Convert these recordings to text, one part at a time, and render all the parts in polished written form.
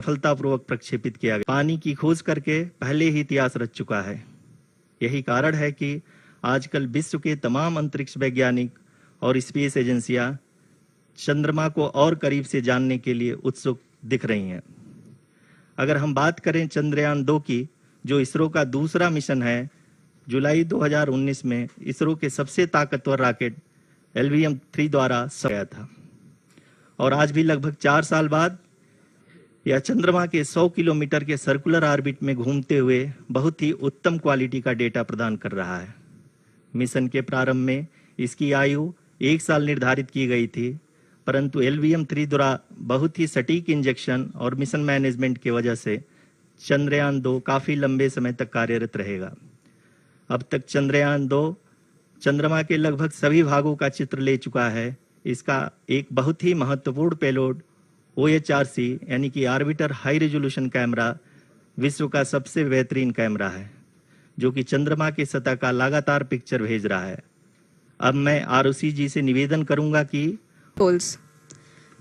सफलतापूर्वक प्रक्षेपित किया गया। पानी की खोज करके पहले ही इतिहास रच चुका है। यही कारण है कि आजकल विश्व के तमाम अंतरिक्ष वैज्ञानिक और स्पेस एजेंसियां चंद्रमा को और करीब से जानने के लिए उत्सुक दिख रही हैं। अगर हम बात करें चंद्रयान 2 की, जो इसरो का दूसरा मिशन है, जुलाई 2019 में इसरो के सबसे ताकतवर रॉकेट LVM-3 द्वारा गया था और आज भी लगभग 4 साल बाद यह चंद्रमा के 100 किलोमीटर के सर्कुलर ऑर्बिट में घूमते हुए बहुत ही उत्तम क्वालिटी का डेटा प्रदान कर रहा है। मिशन के प्रारंभ में इसकी आयु 1 साल निर्धारित की गई थी, परंतु LVM-3 द्वारा बहुत ही सटीक इंजेक्शन और मिशन मैनेजमेंट की वजह से चंद्रयान 2 काफी लंबे समय तक कार्यरत रहेगा। अब तक चंद्रयान 2 चंद्रमा के लगभग सभी भागों का चित्र ले चुका है। इसका एक बहुत ही महत्वपूर्ण पेलोड OHRC यानी कि ऑर्बिटर हाई रेजोल्यूशन कैमरा विश्व का सबसे बेहतरीन कैमरा है, जो कि चंद्रमा की सतह का लगातार पिक्चर भेज रहा है। अब मैं ROC जी से निवेदन करूंगा कि goals.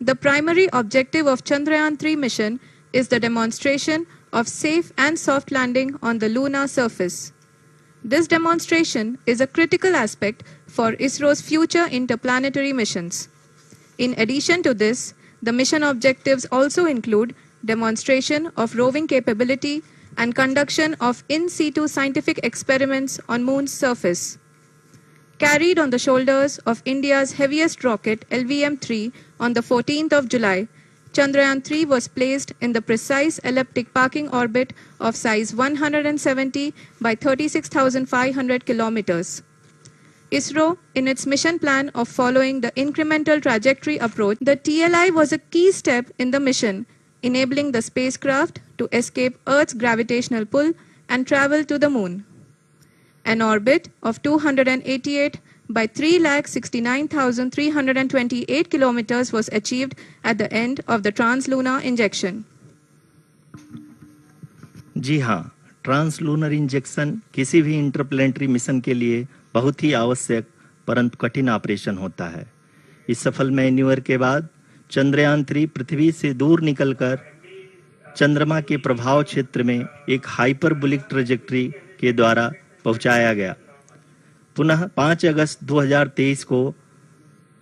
The primary objective of Chandrayaan-3 mission is the demonstration of safe and soft landing on the lunar surface. This demonstration is a critical aspect for ISRO's future interplanetary missions. In addition to this, the mission objectives also include demonstration of roving capability and conduction of in situ scientific experiments on Moon's surface. Carried on the shoulders of India's heaviest rocket LVM-3 on the 14th of July, Chandrayaan-3 was placed in the precise elliptic parking orbit of size 170 by 36,500 kilometers. ISRO, in its mission plan of following the incremental trajectory approach, the TLI was a key step in the mission, enabling the spacecraft to escape Earth's gravitational pull and travel to the Moon. An orbit of 288 by 3,69,328 kilometers was achieved at the end of the translunar injection. जी हाँ, translunar injection किसी भी interplanetary mission के लिए बहुत ही आवश्यक परंतु कठिन operation होता है। इस सफल मैन्यूवर के बाद चंद्रयान 3 पृथ्वी से दूर निकलकर चंद्रमा के प्रभाव क्षेत्र में एक हाइपरबोलिक ट्रैजेक्टरी के द्वारा पहुंचाया गया। पुनः 5 अगस्त 2023 को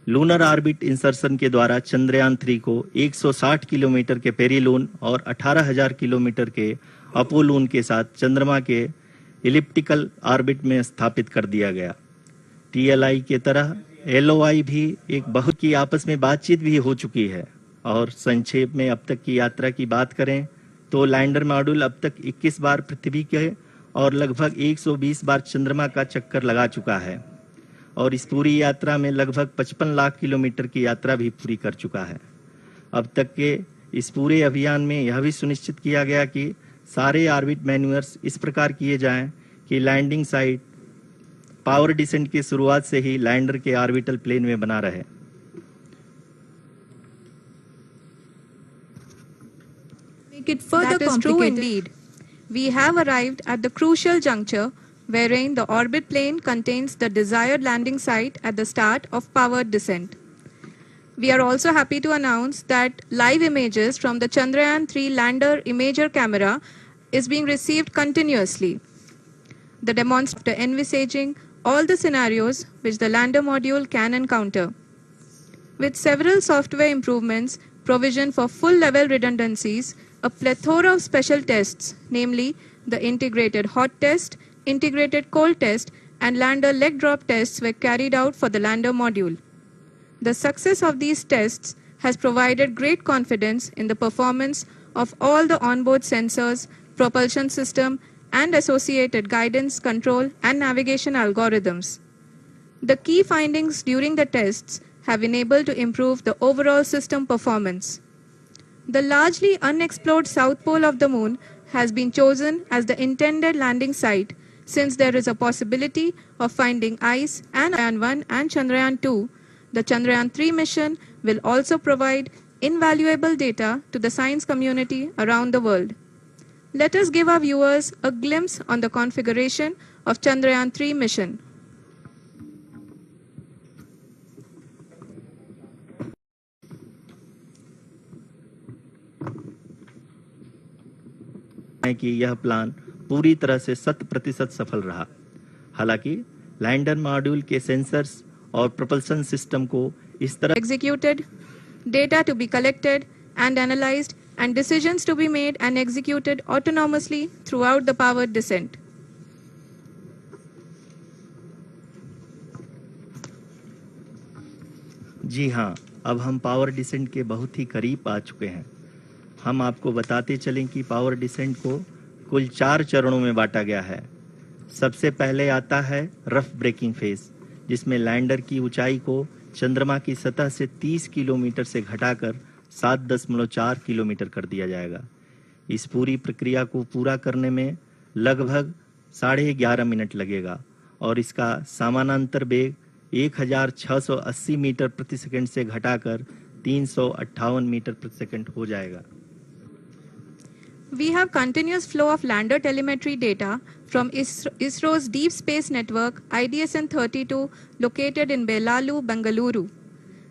लूनर ऑर्बिट इंसर्शन के द्वारा चंद्रयान 3 को 160 किलोमीटर के पेरीलून और 18,000 किलोमीटर के अपोलून के साथ चंद्रमा के इलिप्टिकल ऑर्बिट में स्थापित कर दिया गया। TLI के तरह LOI भी एक बहुत की आपस में बातचीत भी हो चुकी है। और संक्षेप में अब तक की यात्रा की बात करें तो लैंडर मॉड्यूल अब तक 21 बार पृथ्वी के और लगभग 120 बार चंद्रमा का चक्कर लगा चुका है और इस पूरी यात्रा में लगभग 55 लाख किलोमीटर की यात्रा भी पूरी कर चुका है। अब तक के इस पूरे अभियान में यह भी सुनिश्चित किया गया कि सारे ऑर्बिट मैन्यूअर्स इस प्रकार किए जाएं कि लैंडिंग साइट पावर डिसेंट की शुरुआत से ही लैंडर के ऑर्बिटल प्लेन में बना रहे। Make it further complicated. That is true indeed. We have arrived at the crucial juncture wherein the orbit plane contains the desired landing site at the start of powered descent. We are also happy to announce that live images from the Chandrayaan-3 lander imager camera is being received continuously. The demonstration envisaging all the scenarios which the lander module can encounter. With several software improvements, provision for full-level redundancies, a plethora of special tests, namely the integrated hot test, integrated cold test, and lander leg drop tests were carried out for the lander module. The success of these tests has provided great confidence in the performance of all the onboard sensors, propulsion system, and associated guidance, control, and navigation algorithms. The key findings during the tests have enabled to improve the overall system performance. The largely unexplored south pole of the Moon has been chosen as the intended landing site since there is a possibility of finding ice and Chandrayaan-1 and Chandrayaan-2. The Chandrayaan-3 mission will also provide invaluable data to the science community around the world. Let us give our viewers a glimpse on the configuration of Chandrayaan-3 mission. है कि यह plan पूरी तरह से 100% सफल रहा। हालांकि lander module के सेंसर्स और propulsion सिस्टम को इस तरह executed, data to be collected and analyzed, and decisions to be made and executed autonomously throughout the powered descent. जी हाँ, अब हम पावर डिसेंट के बहुत ही करीब आ चुके हैं। हम आपको बताते चलें कि पावर डिसेंट को कुल 4 चरणों में बांटा गया है। सबसे पहले आता है रफ ब्रेकिंग फेज, जिसमें लैंडर की ऊंचाई को चंद्रमा की सतह से 30 किलोमीटर से घटाकर 7.4 किलोमीटर कर दिया जाएगा। इस पूरी प्रक्रिया को पूरा करने में लगभग 11.5 मिनट लगेगा और इसका समानांतर वेग 1680 मीटर प्रति सेकंड से घटाकर 358 मीटर प्रति सेकंड हो जाएगा। We have continuous flow of lander telemetry data from ISRO's Deep Space Network IDSN-32 located in Belalu, Bengaluru.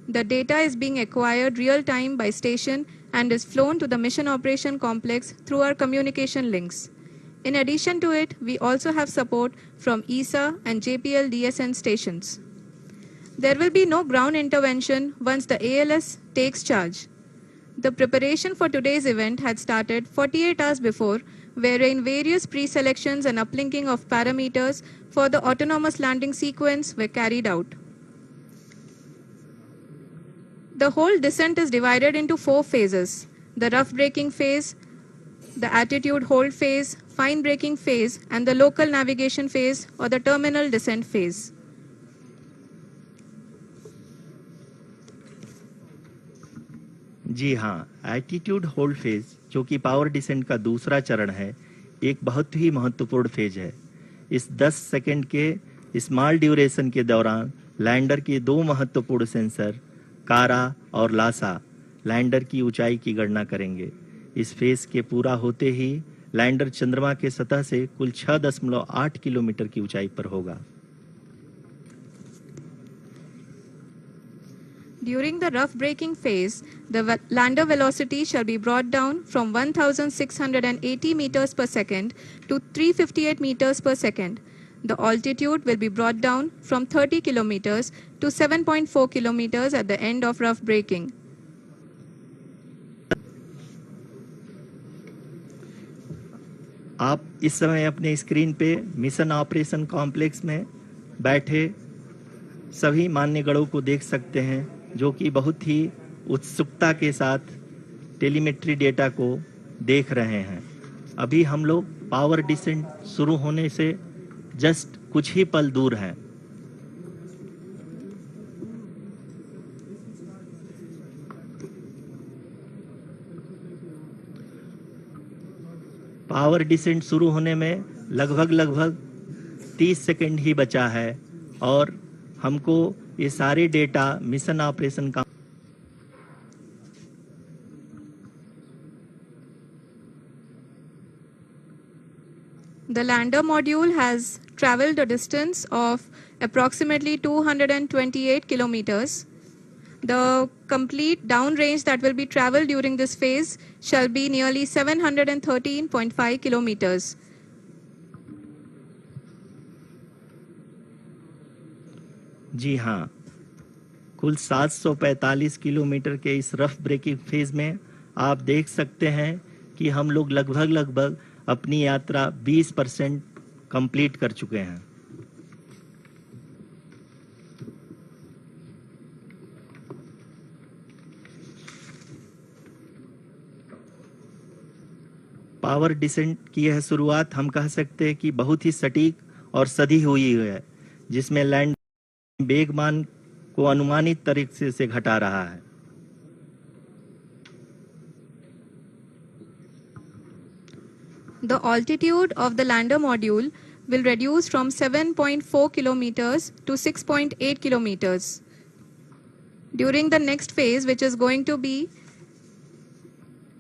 The data is being acquired real-time by station and is flown to the Mission Operation Complex through our communication links. In addition to it, we also have support from ESA and JPL DSN stations. There will be no ground intervention once the ALS takes charge. The preparation for today's event had started 48 hours before, wherein various pre-selections and uplinking of parameters for the autonomous landing sequence were carried out. The whole descent is divided into 4 phases: the rough braking phase, the attitude hold phase, fine braking phase, and the local navigation phase or the terminal descent phase. जी हाँ, attitude hold phase, जो कि power descent का दूसरा चरण है, एक बहुत ही महत्वपूर्ण फेज है। इस 10 सेकंड के स्मॉल ड्यूरेशन के दौरान लैंडर के 2 महत्वपूर्ण सेंसर कारा और लासा लैंडर की ऊंचाई की गणना करेंगे। इस फेज के पूरा होते ही लैंडर चंद्रमा के सतह से कुल 6.8 किलोमीटर की ऊंचाई पर होगा। During the rough braking phase, the lander velocity shall be brought down from 1,680 meters per second to 358 meters per second. The altitude will be brought down from 30 kilometers to 7.4 kilometers at the end of rough braking. आप इस समय अपने screen पे mission operation complex में बैठे सभी मान्यगणों को देख सकते हैं, जो कि बहुत ही उत्सुकता के साथ टेलीमेट्री डेटा को देख रहे हैं। अभी हम लोग पावर डिसेंट शुरू होने से जस्ट कुछ ही पल दूर हैं। पावर डिसेंट शुरू होने में लगभग 30 सेकंड ही बचा है और हमको ये सारे डेटा मिशन ऑपरेशन का The lander module has traveled a distance of approximately 228 kilometers. The complete downrange that will be traveled during this phase shall be nearly 713.5 kilometers. जी हाँ, कुल 745 किलोमीटर के इस रफ ब्रेकिंग फेज में आप देख सकते हैं कि हम लोग लगभग अपनी यात्रा 20% कंप्लीट कर चुके हैं। पावर डिसेंट की यह शुरुआत हम कह सकते हैं कि बहुत ही सटीक और सधी हुई है, जिसमें लैंड वेगमान को अनुमानित तरीके से घटा रहा है। The altitude of the lander module will reduce from 7.4 kilometers to 6.8 kilometers. During the next phase, which is going to be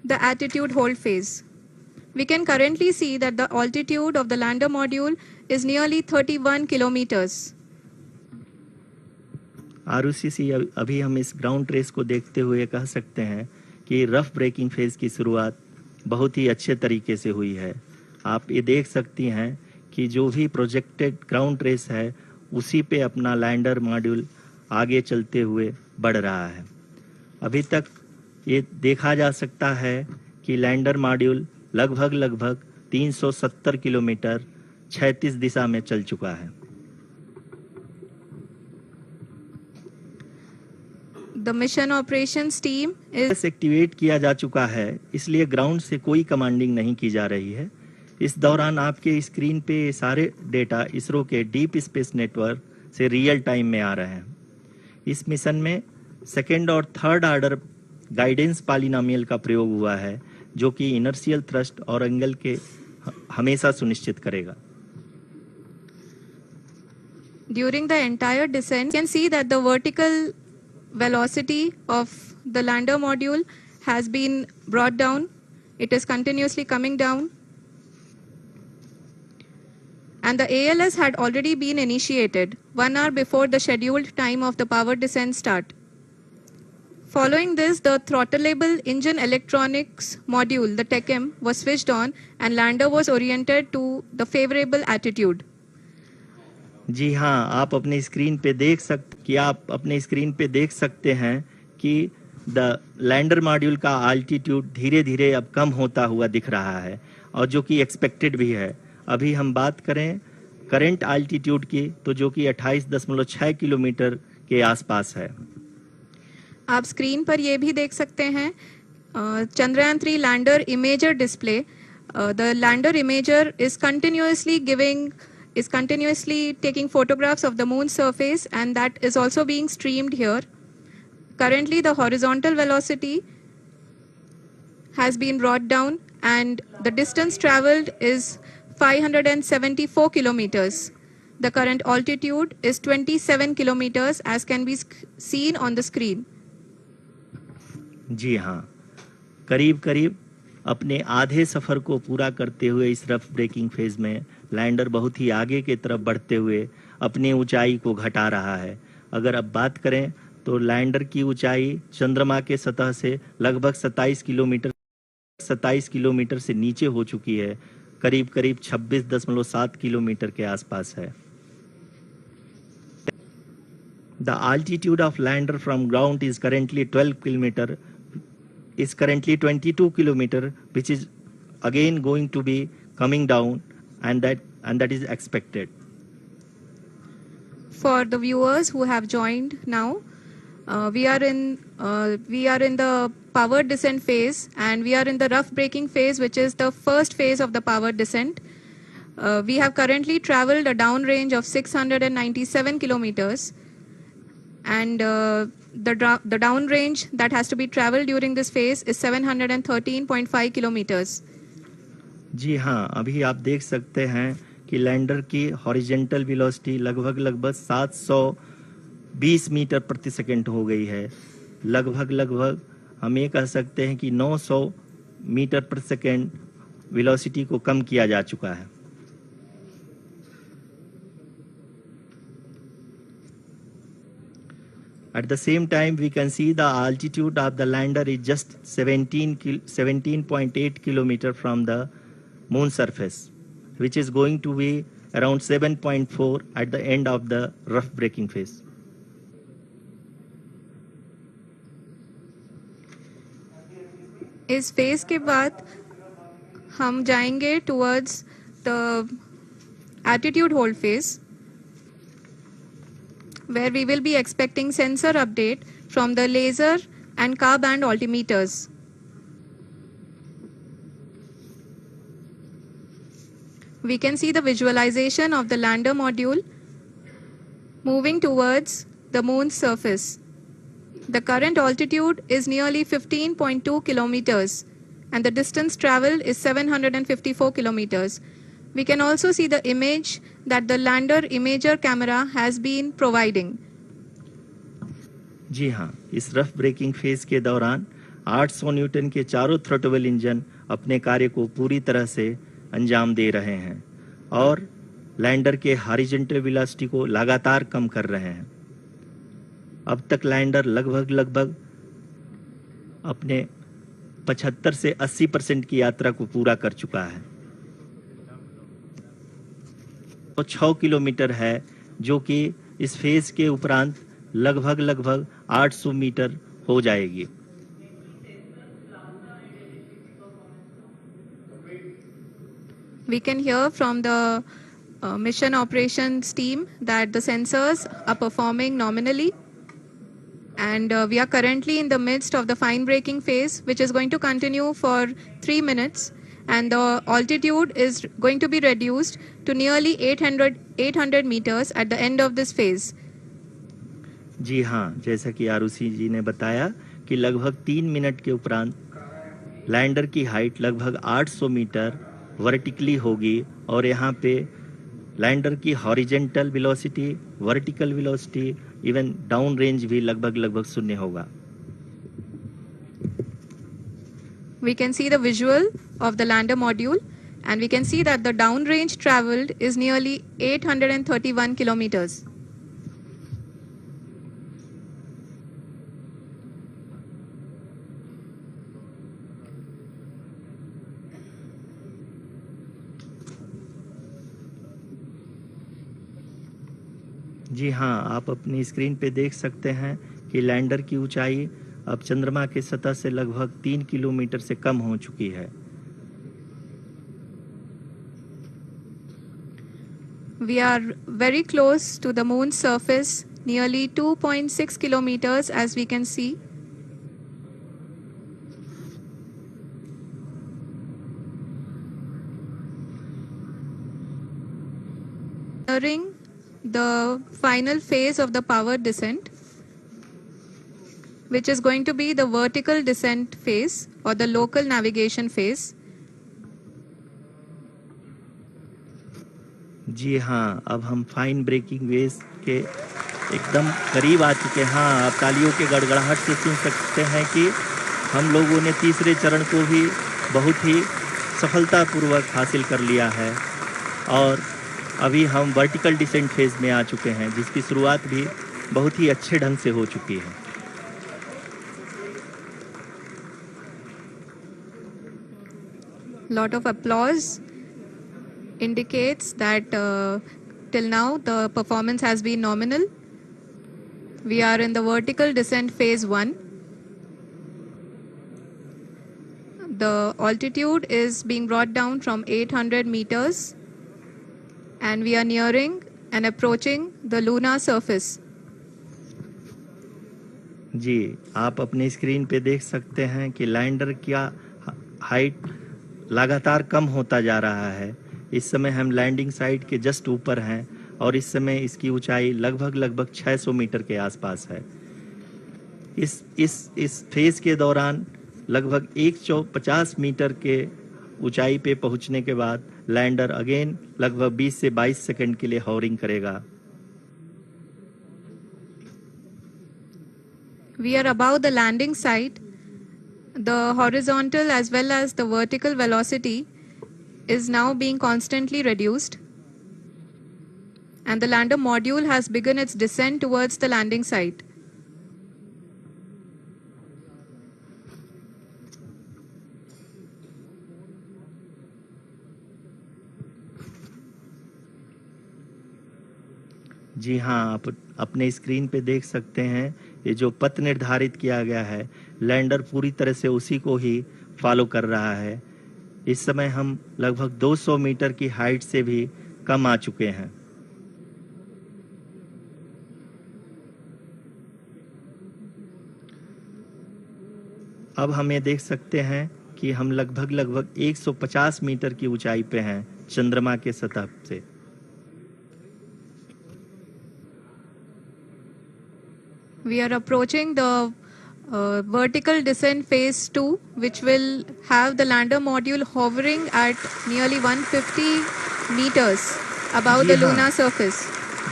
the attitude hold phase, we can currently see that the altitude of the lander module is nearly 31 kilometers. Arushi, अभी हम इस ground trace को देखते हुए कह सकते हैं कि रफ ब्रेकिंग फेज की शुरुआत बहुत ही अच्छे तरीके से हुई है। आप ये देख सकती हैं कि जो भी प्रोजेक्टेड ग्राउंड रेस है उसी पे अपना लैंडर मॉड्यूल आगे चलते हुए बढ़ रहा है। अभी तक ये देखा जा सकता है कि लैंडर मॉड्यूल लगभग 370 किलोमीटर 36 दिशा में चल चुका है। The mission operations team is activate किया जा चुका है, इसलिए ग्राउंड से कोई कमांडिंग नहीं की जा रही है। इस दौरान आपके स्क्रीन पे सारे डेटा इसरो के डीप स्पेस नेटवर्क से रियल टाइम में आ रहे हैं। इस मिशन में सेकेंड और थर्ड ऑर्डर गाइडेंस पॉलिनोमियल का प्रयोग हुआ है, जो कि इनर्शियल थ्रस्ट और एंगल के हमेशा सुनिश्चित करेगा। During the entire descent, you can see that the vertical velocity of the lander module has been brought down. It is continuously coming down. And the ALS had already been initiated 1 hour before the scheduled time of the power descent start. Following this, the throttleable engine electronics module, the TECM, was switched on and lander was oriented to the favorable attitude. जी हाँ, आप अपने screen पे देख सकते हैं कि the lander module का altitude धीरे धीरे अब कम होता हुआ दिख रहा है, और जो कि एक्सपेक्टेड भी है। अभी हम बात करें करंट आल्टीट्यूड की, तो जो कि 28.6 किलोमीटर के आसपास है। आप स्क्रीन पर ये भी देख सकते हैं Chandrayaan 3 lander imager display. The lander imager is continuously taking photographs of the moon's surface, and that is also being streamed here. Currently, the horizontal velocity has been brought down and the distance traveled is 574 kilometers. The current altitude is 27 kilometers as can be seen on the screen. जी हाँ, करीब अपने आधे सफर को पूरा करते हुए इस rough breaking phase में लैंडर बहुत ही आगे की तरफ बढ़ते हुए अपनी ऊंचाई को घटा रहा है। अगर अब बात करें तो लैंडर की ऊंचाई चंद्रमा के सतह से लगभग 27 किलोमीटर से नीचे हो चुकी है, करीब 26.7 किलोमीटर के आसपास है। The altitude of lander from ground is currently 22 kilometer, which is again going to be coming down, and that is expected. For the viewers who have joined now, we are in the power descent phase, and we are in the rough braking phase, which is the first phase of the power descent. We have currently traveled a downrange of 697 kilometers, and the downrange that has to be traveled during this phase is 713.5 kilometers. जी हाँ, अभी आप देख सकते हैं कि lander की horizontal velocity लगभग 720 metre प्रति सेकंड हो गई है। लगभग हम ये कह सकते हैं कि 900 मीटर प्रति सेकंड वेलोसिटी को कम किया जा चुका है। At the same time, we can see the altitude of the lander is just 17.8 kilometer from the moon surface, which is going to be around 7.4 at the end of the rough braking phase. इस phase के बाद हम जाएंगे towards the attitude hold phase, where we will be expecting sensor update from the laser and car band altimeters. We can see the visualization of the lander module moving towards the moon's surface. The current altitude is nearly 15.2 kilometers, and the distance traveled is 754 kilometers. We can also see the image that the lander imager camera has been providing. जी हाँ, इस rough breaking phase के दौरान 800 Newton के चारों throttle engine अपने कार्य को पूरी तरह से अंजाम दे रहे हैं और लैंडर के हॉरिजॉन्टल वेलोसिटी को लगातार कम कर रहे हैं। अब तक लैंडर लगभग अपने 75 से 80% की यात्रा को पूरा कर चुका है। तो 6 किलोमीटर है, जो कि इस फेज के उपरांत लगभग 800 मीटर हो जाएगी। We can hear from the mission operations team that the sensors are performing nominally, and we are currently in the midst of the fine braking phase, which is going to continue for 3 minutes, and the altitude is going to be reduced to nearly 800 meters at the end of this phase. जी हाँ, जैसा कि आरुषि जी ने बताया कि लगभग 3 minute के उपरांत lander की हाइट लगभग 800 मीटर वर्टिकली होगी, और यहाँ पे लैंडर की horizontal velocity, vertical velocity, even down range भी लगभग शून्य होगा। We can see the visual of the lander module, and we can see that the down range traveled is nearly 831 kilometers. जी हाँ, आप अपनी स्क्रीन पे देख सकते हैं कि लैंडर की ऊंचाई अब चंद्रमा के सतह से लगभग 3 किलोमीटर से कम हो चुकी है। We are very close to the moon's surface, nearly 2.6 kilometers, as we can see. During the final phase of the power descent, which is going to be the vertical descent phase or the local navigation phase. जी हाँ, अब हम fine breaking wave के एकदम करीब आ चुके हैं। हाँ, आप तालियों के गड़गड़ाहट से सुन सकते हैं कि हम लोगों ने तीसरे चरण को भी बहुत ही सफलतापूर्वक हासिल कर लिया है, और अभी हम वर्टिकल डिसेंट फेज में आ चुके हैं, जिसकी शुरुआत भी बहुत ही अच्छे ढंग से हो चुकी है। Lot of applause indicates that till now the performance has been nominal. We are in the vertical descent phase 1. The altitude is being brought down from 800 meters, and we are nearing and approaching the lunar surface. जी, आप अपने screen पे देख सकते हैं कि lander का height लगातार कम होता जा रहा है। इस समय हम लैंडिंग साइट के जस्ट ऊपर हैं, और इस समय इसकी ऊंचाई लगभग 600 मीटर के आसपास है। इस फेज के दौरान लगभग 150 मीटर के ऊंचाई पे पहुंचने के बाद लैंडर अगेन लगभग 20 से 22 सेकंड के लिए हॉवरिंग करेगा। We are above the landing site. The horizontal as well as the vertical velocity is now being constantly reduced, and the lander module has begun its descent towards the landing site. जी हाँ, आप अपने screen पे देख सकते हैं ये जो पथ निर्धारित किया गया है, लैंडर पूरी तरह से उसी को ही फॉलो कर रहा है। इस समय हम लगभग 200 मीटर की हाइट से भी कम आ चुके हैं। अब हम ये देख सकते हैं कि हम लगभग 150 मीटर की ऊंचाई पे हैं चंद्रमा के सतह से। We are approaching the vertical descent phase 2, which will have the lander module hovering at nearly 150 meters above the lunar surface.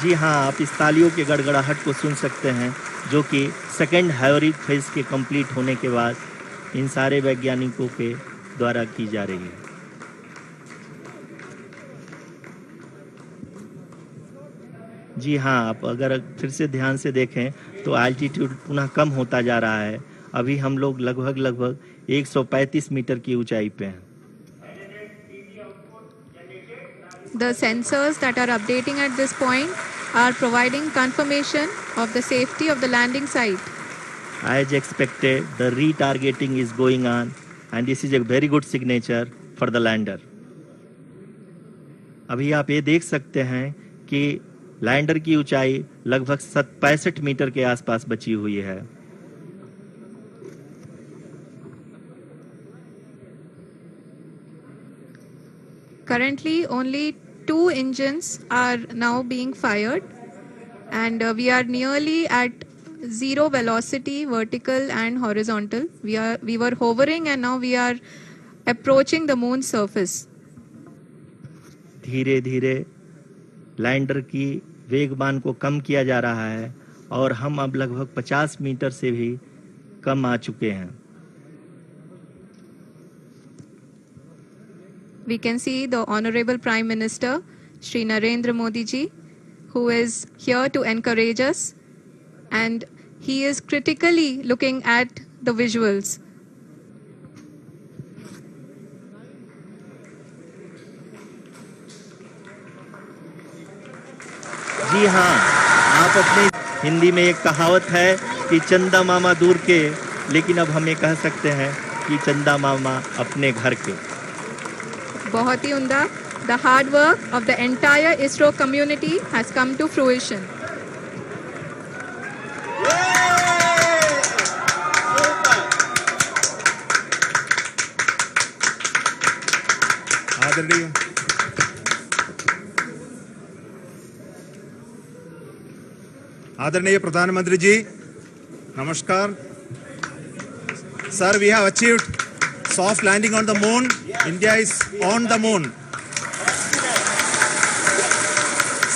जी हाँ, आप इस तालियों के गड़गड़ाहट को सुन सकते हैं, जो कि सेकेंड हैवरिक फेज के कंप्लीट होने के बाद इन सारे वैज्ञानिकों के द्वारा की जा रही है। जी हाँ, आप अगर फिर से ध्यान से देखें तो एल्टीट्यूड पुनः कम होता जा रहा है। अभी हम लोग लगभग 135 मीटर की ऊंचाई पे हैं। The sensors that are updating at this point are providing confirmation of the safety of the landing site. As expected, the retargeting is going on, and this is a very good signature for the lander. अभी आप ये देख सकते हैं कि lander की ऊंचाई लगभग 65 मीटर के आसपास बची हुई है. Currently, only 2 engines are now being fired, and we are nearly at zero velocity, vertical and horizontal. We were hovering, and now we are approaching the moon's surface. धीरे धीरे लैंडर की वेगमान को कम किया जा रहा है और हम अब लगभग 50 मीटर से भी कम आ चुके हैं. We can see the Honorable Prime Minister, Shri Narendra Modi ji, who is here to encourage us, and he is critically looking at the visuals. जी हाँ, आप अपने हिंदी में एक कहावत है कि चंदा मामा दूर के, लेकिन अब हम ये कह सकते हैं कि चंदा मामा अपने घर के. बहुत ही उम्दा. The hard work of the entire ISRO community has come to fruition. आदरणीय प्रधानमंत्री जी, नमस्कार. Sir, we have achieved soft landing on the moon. India is on the moon.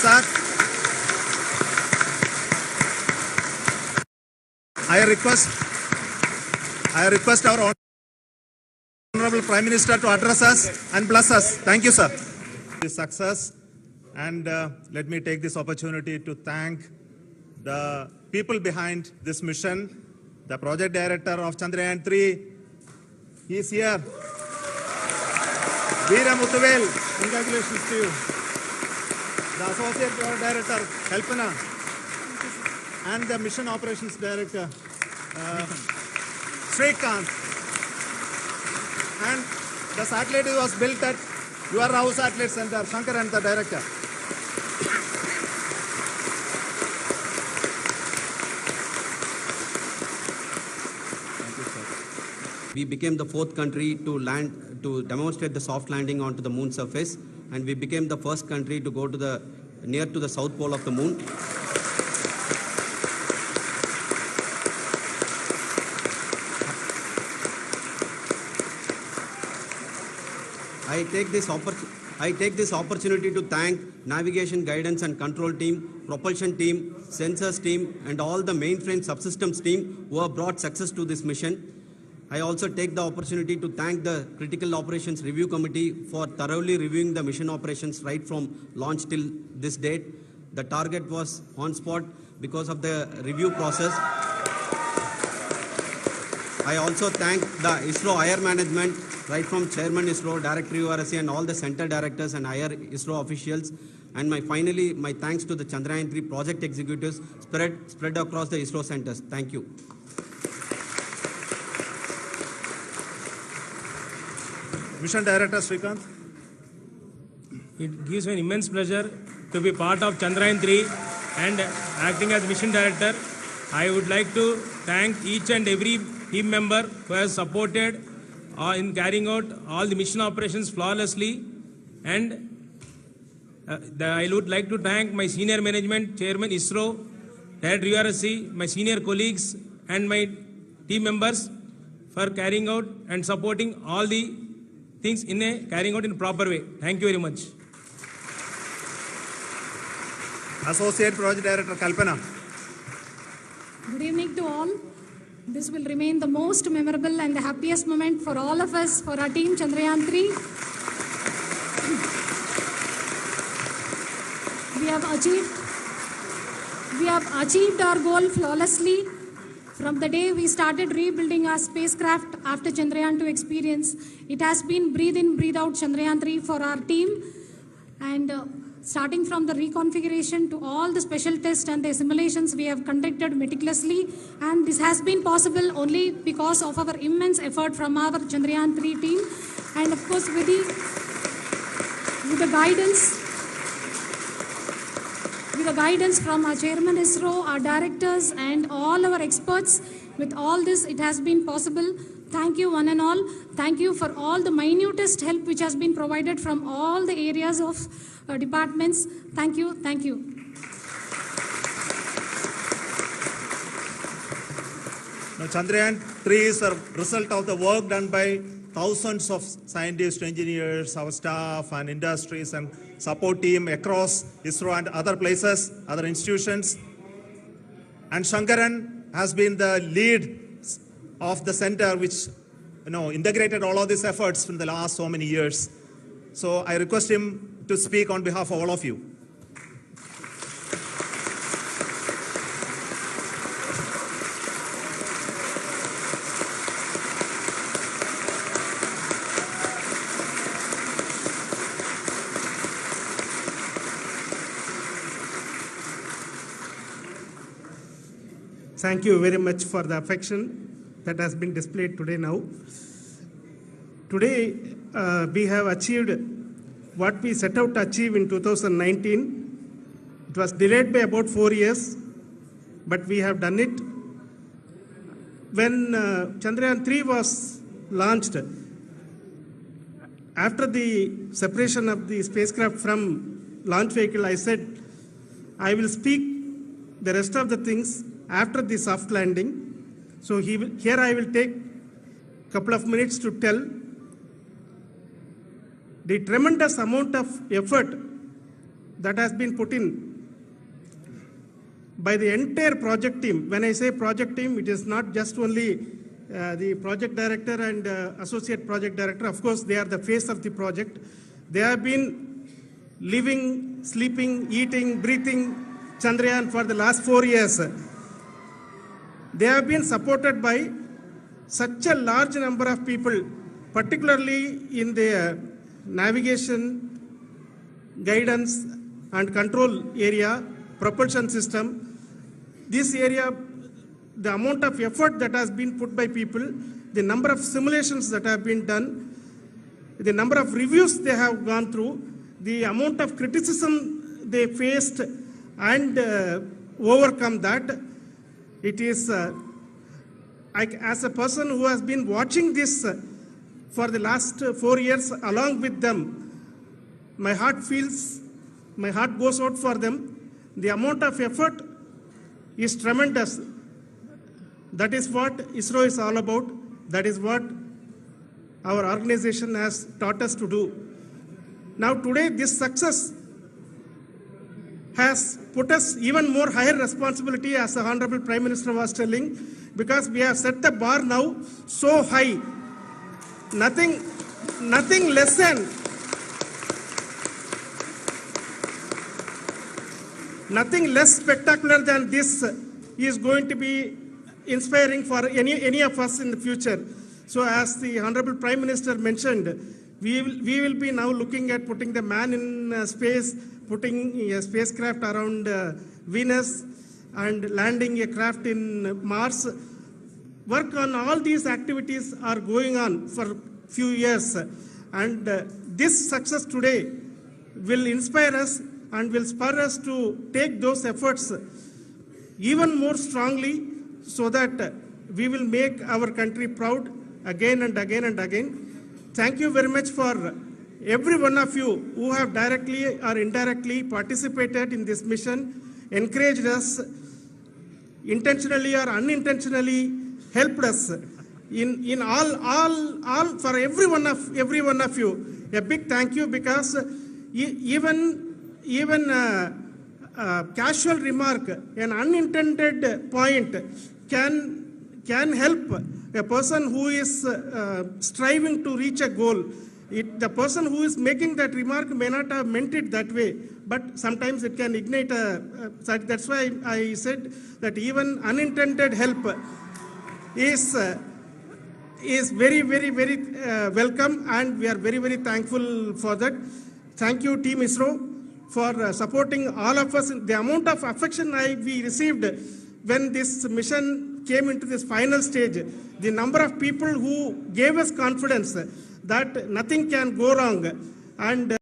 Sir, I request our Honorable Prime Minister to address us and bless us. Thank you, sir. This success, and let me take this opportunity to thank the people behind this mission. The project director of Chandrayaan 3, he is here. Veera Muthuvel, congratulations to you. The associate project director, Kalpana, and the mission operations director, Srikanth. And the satellite was built at your house satellite center, Shankar, and the director. We became the 4th country to demonstrate the soft landing onto the moon surface, and we became the first country to go to near to the south pole of the moon. I take this opportunity to thank navigation, guidance and control team, propulsion team, sensors team, and all the mainframe subsystems team who have brought success to this mission. I also take the opportunity to thank the Critical Operations Review Committee for thoroughly reviewing the mission operations right from launch till this date. The target was on spot because of the review process. I also thank the ISRO higher management, right from Chairman ISRO, Director URSC, and all the center directors and higher ISRO officials. And finally, my thanks to the Chandrayaan 3 project executives spread across the ISRO centers. Thank you. Mission Director Srikanth. It gives me an immense pleasure to be part of Chandrayaan 3 and acting as Mission Director. I would like to thank each and every team member who has supported in carrying out all the mission operations flawlessly. And I would like to thank my senior management, Chairman ISRO, Director URSC, my senior colleagues and my team members for carrying out and supporting all the things carrying out in a proper way. Thank you very much. Associate Project Director Kalpana. Good evening to all. This will remain the most memorable and the happiest moment for all of us, for our team Chandrayaan 3. We have achieved our goal flawlessly. From the day we started rebuilding our spacecraft after Chandrayaan 2 experience, it has been breathe in, breathe out Chandrayaan 3 for our team. And starting from the reconfiguration to all the special tests and the simulations we have conducted meticulously. And this has been possible only because of our immense effort from our Chandrayaan 3 team. And of course, with the guidance from our chairman ISRO, our directors, and all our experts, with all this, it has been possible. Thank you, one and all. Thank you for all the minutest help which has been provided from all the areas of departments. Thank you. Thank you. Now, Chandrayaan 3 is a result of the work done by thousands of scientists, engineers, our staff, and industries, and support team across ISRO and other places, other institutions. And Shankaran has been the lead of the center which integrated all of these efforts in the last so many years. So I request him to speak on behalf of all of you. Thank you very much for the affection that has been displayed today now. Today, we have achieved what we set out to achieve in 2019. It was delayed by about 4 years, but we have done it. When Chandrayaan 3 was launched, after the separation of the spacecraft from launch vehicle, I said, I will speak the rest of the things after the soft landing. So here I will take a couple of minutes to tell the tremendous amount of effort that has been put in by the entire project team. When I say project team, it is not just only the project director and associate project director. Of course, they are the face of the project. They have been living, sleeping, eating, breathing Chandrayaan for the last 4 years. They have been supported by such a large number of people, particularly in the navigation, guidance and control area, propulsion system. This area, the amount of effort that has been put by people, the number of simulations that have been done, the number of reviews they have gone through, the amount of criticism they faced and overcome that. It is, as a person who has been watching this for the last 4 years along with them, my heart goes out for them. The amount of effort is tremendous. That is what ISRO is all about. That is what our organization has taught us to do. Now today, this success has put us even more higher responsibility, as the Honorable Prime Minister was telling, because we have set the bar now so high. Nothing less spectacular than this is going to be inspiring for any of us in the future. So as the Honorable Prime Minister mentioned, we will be now looking at putting the man in space, putting a spacecraft around Venus and landing a craft in Mars. Work on all these activities are going on for few years, and this success today will inspire us and will spur us to take those efforts even more strongly, so that we will make our country proud again and again and again. Thank you very much for every one of you who have directly or indirectly participated in this mission, encouraged us, intentionally or unintentionally helped us in all for every one of you. A big thank you, because even casual remark, an unintended point can help a person who is striving to reach a goal. The person who is making that remark may not have meant it that way, but sometimes it can ignite that's why I said that even unintended help is very, very, very welcome, and we are very, very thankful for that. Thank you, Team ISRO, for supporting all of us. The amount of affection we received when this mission came into this final stage, the number of people who gave us confidence that nothing can go wrong, and